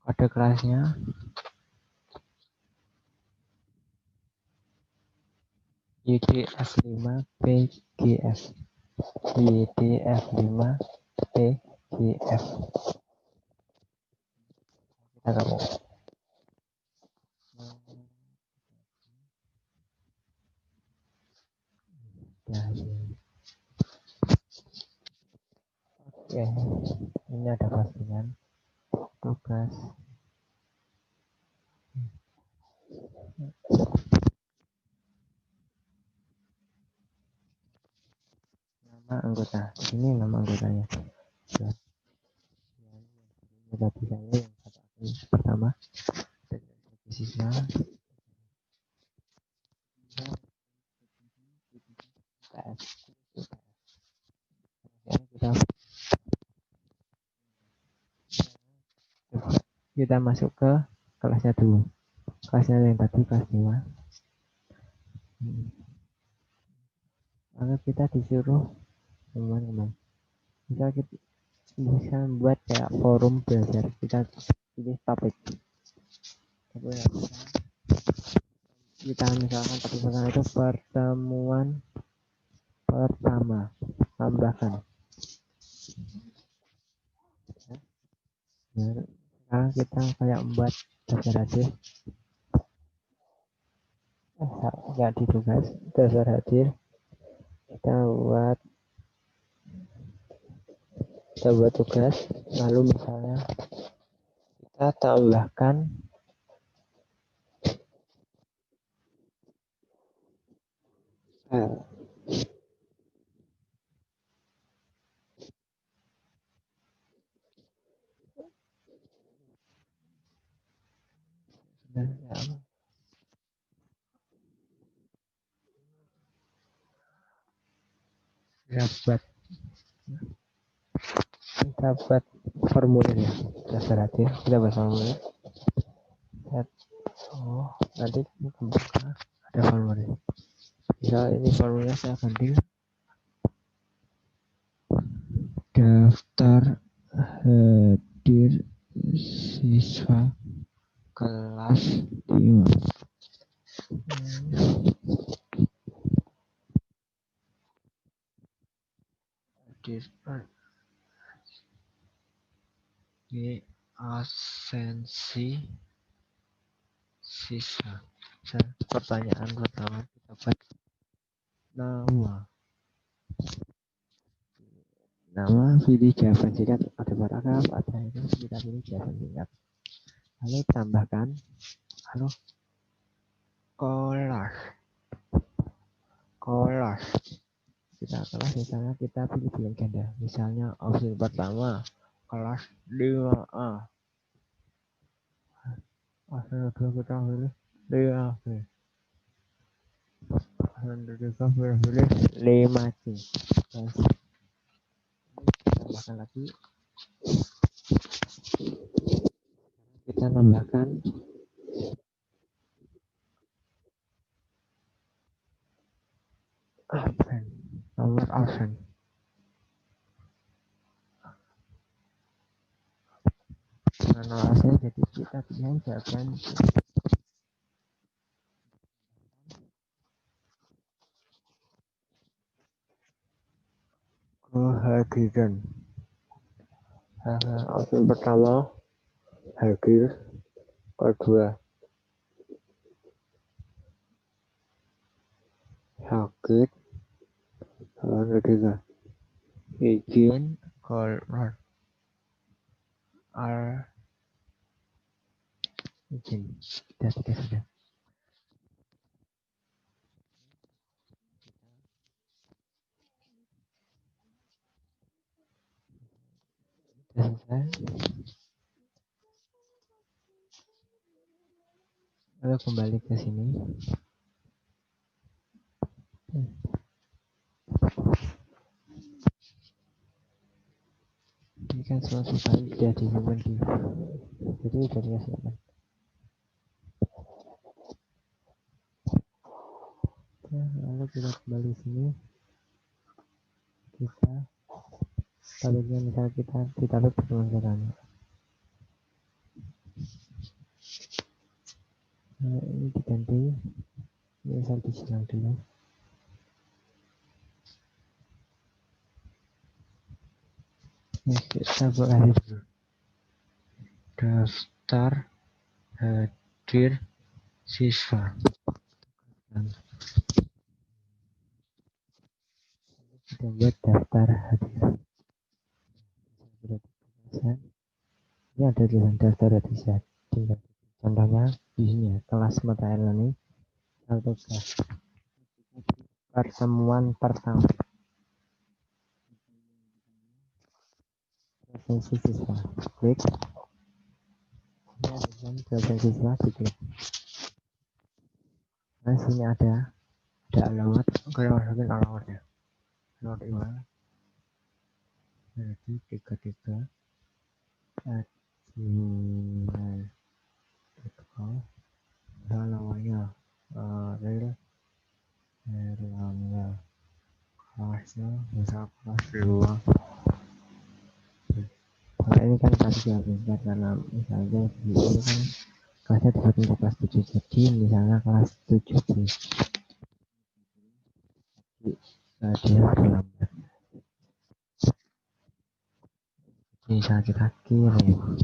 Kode kelasnya YDF5PGF. YDF5PGF. Kita kamu. Ya, oke, ini ada postingan tugas. Nama anggota, ini nama anggotanya. Ya, ini tadi saya yang satu akun pertama. Siswa. Kita masuk ke kelasnya dulu. Kelasnya yang tadi kelas 5. Maka kita disuruh teman-teman bisa membuat kayak forum belajar. Kita pilih topik. Kita misalkan topik pertama itu pertemuan pertama, tambahkan. Nah, sekarang kita kayak membuat dasar hadir. Enggak di tugas, dasar hadir. Kita buat tugas, lalu misalnya kita tambahkan kita buat formulir ya, dasar hadir. Kita buat formulir. Oh, nanti ada formulir. Misal ini formulirnya saya ganti daftar hadir siswa kelas 5. Hadir di absensi siswa. Pertanyaan pertama kita buat nama pilih jawaban singkat, ada paragraf, ada itu, kita pilih jawaban singkat, lalu tambahkan kelas kita misalnya kita pilih pilihan ganda, misalnya opsi pertama kelas 5A, opsi kedua kita pilih 5B, opsi ketiga pilih 5C. Tambahkan lagi, kita tambahkan nomor absen. Nomor absen, jadi kita pilih jawaban kehadiran. Opsi pertama hadir, kedua sakit, ketiga izin keluar izin. Sudah selesai. Lalu kembali ke sini. Ini kan suatu kali sudah disimpan di, jadi sudah dikasihkan. Lalu kita kembali sini, kita tabelnya misal kita ditaruh pertemuan pertama. Misal disilang dulu. Kita kasih dulu. Daftar hadir siswa. Kita buat daftar hadir. Ini ada tulisan daftar hadir siswa. Contohnya di sini ya, kelas mata learning atau kelas pertemuan pertama. Presensi siswa. Klik. Ini ada tulisan presensi siswa, diklik. Nah, sini ada alamat. Kita masukin alamatnya. Alamat email. Jadi 33@gmail.com. Namanya real Erlangga, kelasnya misal kelas 2. Kalau ini kan pasti singkat karena misalnya di ini kan kelasnya dibagi untuk kelas 7, jadi misalnya kelas 7B dia terlambat, bisa kita kirim.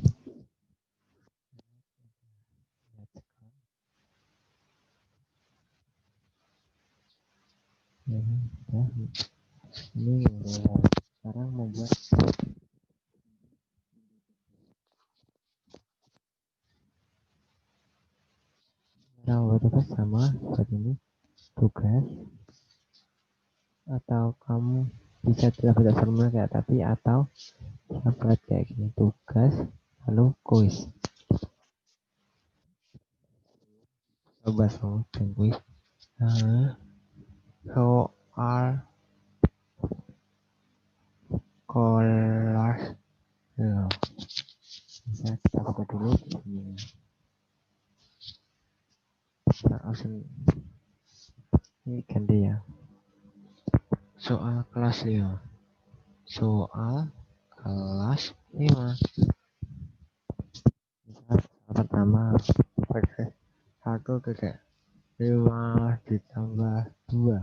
Ya, ini sekarang membuat tugas sama seperti ini, tugas, atau kamu bisa buat formulir kayak tadi, atau bisa buat kayak gini, tugas lalu kuis. Coba soal dan kuis. Soal kelas ya. Bisa kita buka dulu ini. Ini ganti ya. Soal kelas 5. Soal kelas 5. Misal pertama, 1,5 ditambah 2.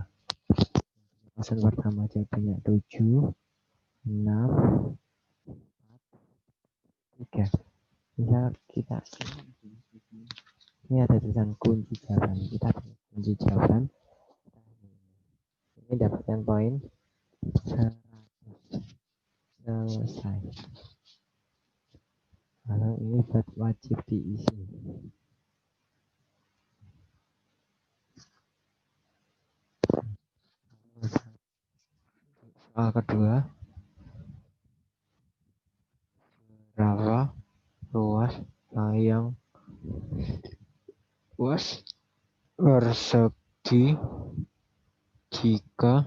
Pasal pertama jawabannya 7, 6, 3. Misal kita ini ada tulisan kunci jawaban, kita kunci jawaban ini dapatkan poin 100. Selesai. Lalu ini wajib diisi. Soal kedua, berapa luas layang persegi jika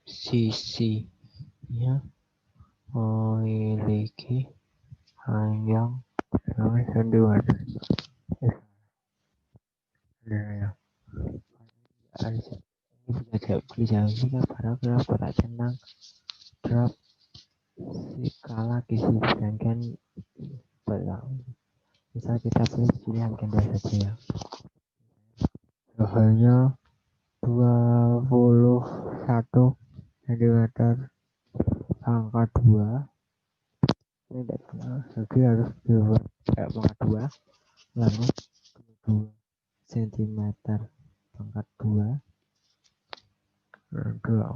sisinya memiliki panjang 9 cm. Ini bisa jawab jika paragraf kotak centang drop skala gizi sedangkan misal kita pilih pilihan ganda saja ya. Hanya 21 cm angka 2 ini tidak benar, jadi harus dibuat angka 2 lalu 2 cm pangkat 2 angka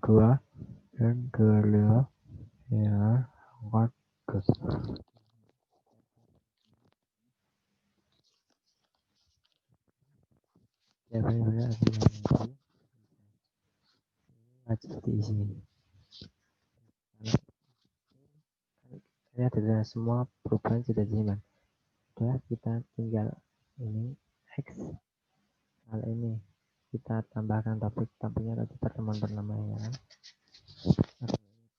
2 dan 25 ya angka 2. Ya benar-benar wajib diisi. Ini adalah semua perubahan sudah disimpan. Sudah, kita tinggal ini X. Hal ini kita tambahkan topiknya tadi pertemuan pertama ya kan.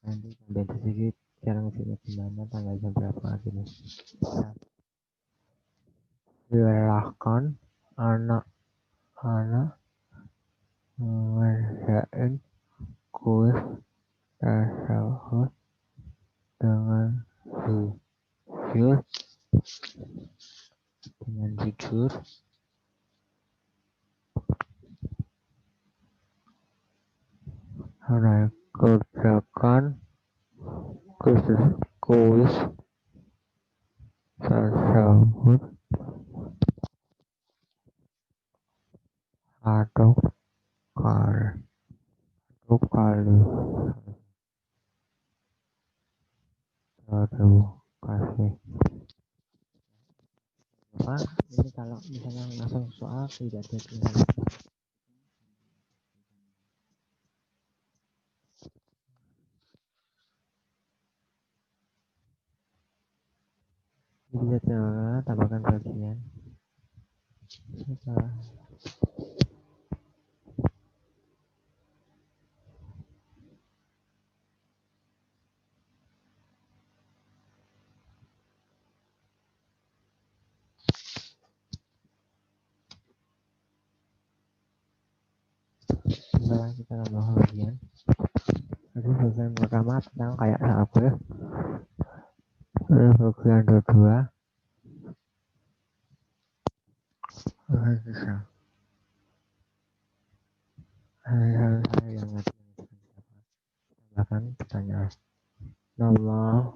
Nanti tambahin sedikit sekarang sini gimana tanggal jam berapa gini. Silahkan anak-anak mengerjakan kuis tersebut dengan jujur kerjakan kuis tersebut satu kali. Terima kasih. Pak, ini kalau misalnya langsung soal tidak ada tinggal. Bisa coba tambahkan bagian. Setelah kita tambah bagian. Jadi bagian pertama tentang kayak apa? Bagian kedua bisa. Hal-hal yang tambahkan pertanyaan. Nama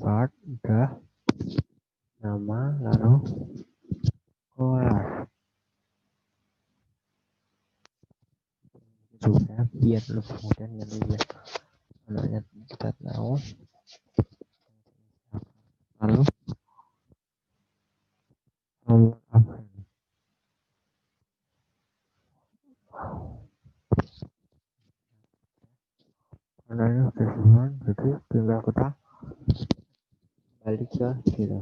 card udah, nama lalu kelas juga biar lebih mudah nanti biar anaknya kita tahu. Lalu nomor absen karena ini udah semua, jadi tinggal kita balik ke gitu.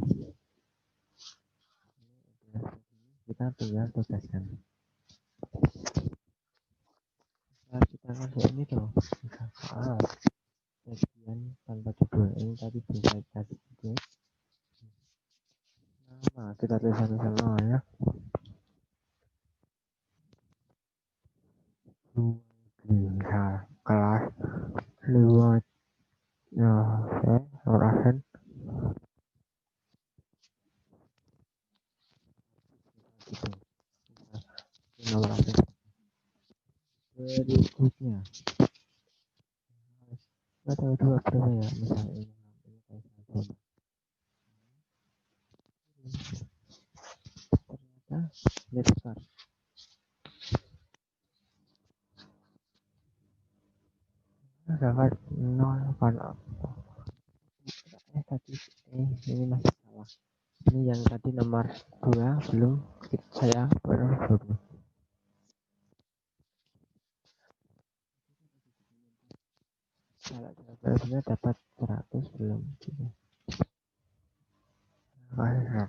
Kita tinggal tugaskan. Nah, kita kasih ini tuh soal bagian tanpa judul ini tadi bisa kasih judul nama, kita tuliskan namanya bisa kelas 5 ya saya orasen gitu. Nomor absen berikutnya ada dua berapa ya, misalnya ini kayak satu. Ternyata besar dapat 0 karena tadi ini masih salah. Ini yang tadi nomor 2 belum saya baru kalau jawabannya dapat 100 belum gitu. Masih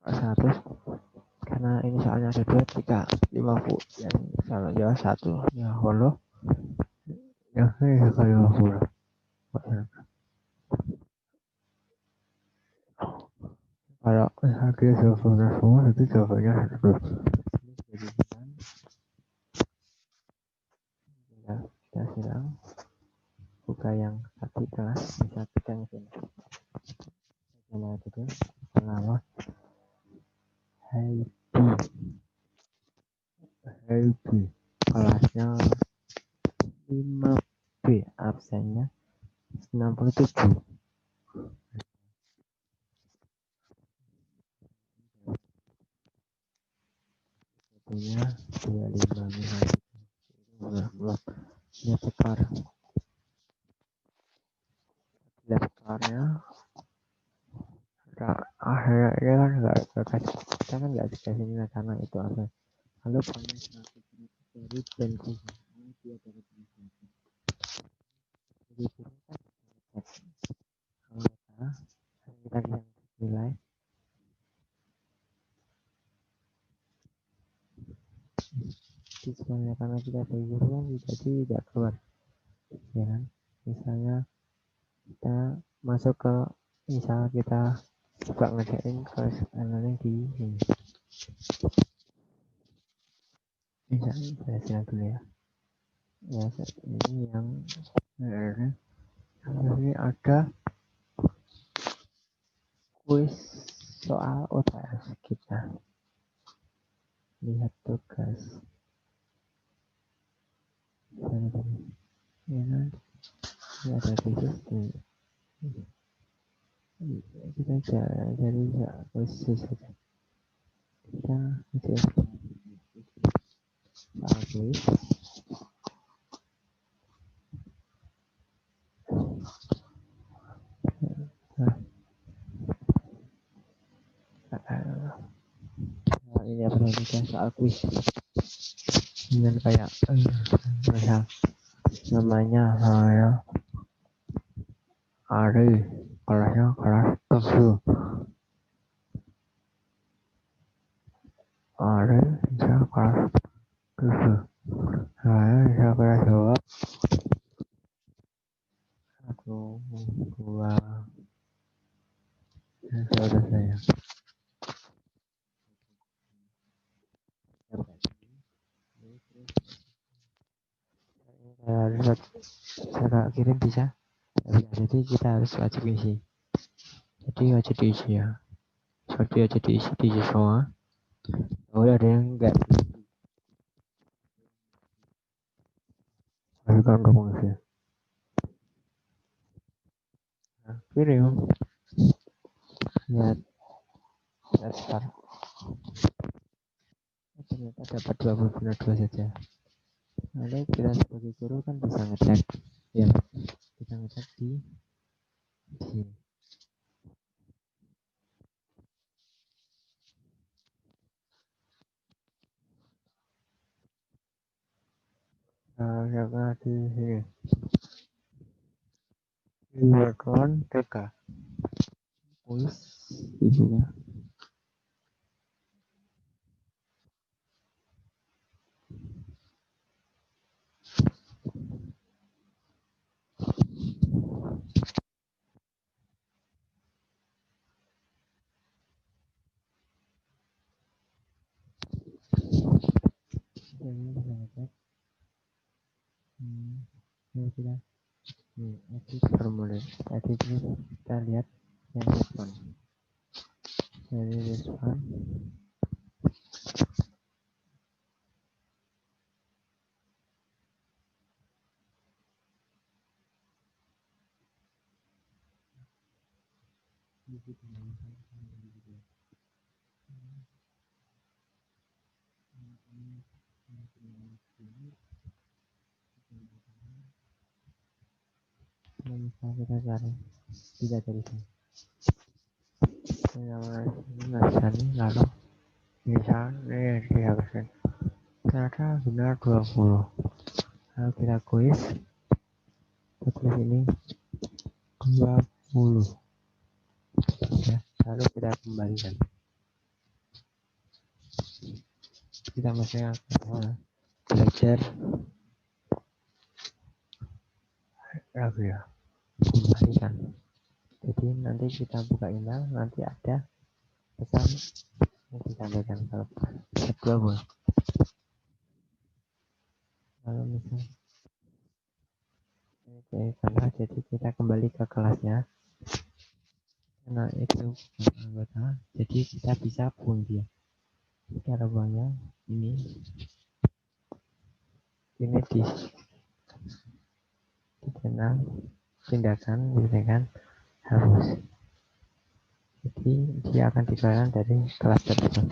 100 karena ini soalnya ada 2, 3, 50 yang kalau jawab 1 ya holo yang saya kali 50 kalau dia jawabannya semua itu jawabannya 100. Jadi kita sedang buka yang tadi kelas bisa kita yang sini nama itu nama Happy kelasnya 5B absennya 67. Satunya 25 misalnya. Dia tekar. Tekarnya akhirnya kan nggak kasih, kita kan nggak dikasih nilai karena itu apa. Lalu banyak 100 dari bensin dia dapat jadi kalau kita yang nilai siswanya karena kita kan jadi tidak keluar ya kan. Misalnya kita masuk ke misal kita coba ngerjain ke anaknya di sini. Misalnya saya silang dulu ya. Ya ini yang ini ada kuis soal UTS kita. Lihat tugas mana tadi ya kan, ini ada khusus kita cari khusus saja, kita khusus bagus. Nah, ini apa namanya soal kuis dengan kayak misal namanya saya Ari, kelasnya kelas 7. Ari bisa kelas 7. Saya bisa kelas jawab 1, 2. Saudara saya. Saya kirim bisa. Jadi kita harus wajib isi. Jadi wajib diisi ya. Seperti wajib diisi semua. Oh ada yang enggak. Harus kan ngomong sih. Nah, kirim. Lihat. Daftar. Ternyata dapat 22 saja. Lalu kita sebagai guru kan bisa ngecek. Ya, kita ngecek di sini. Nah, di sini. Welcome TK. Kuis dibuka. Ini bisa ngecek. Ini kita. Edit formulir. Edit ini kita lihat yang respon. Dari respon. Bisa kita cari. Tidak dari sini. Ini lalu misalnya dihabiskan. Ternyata benar 20. Lalu kita kuis. Tulis ini 20. Ya, lalu kita kembalikan. Kita masih akan belajar lagi ya, kembalikan. Jadi nanti kita buka email, nanti ada pesan yang disampaikan kalau kedua bos. Lalu misal karena jadi kita kembali ke kelasnya, karena itu anggota, jadi kita bisa buang dia. Cara buangnya ini di channel tindakan harus. Jadi dia akan dikeluarkan dari kelas tersebut.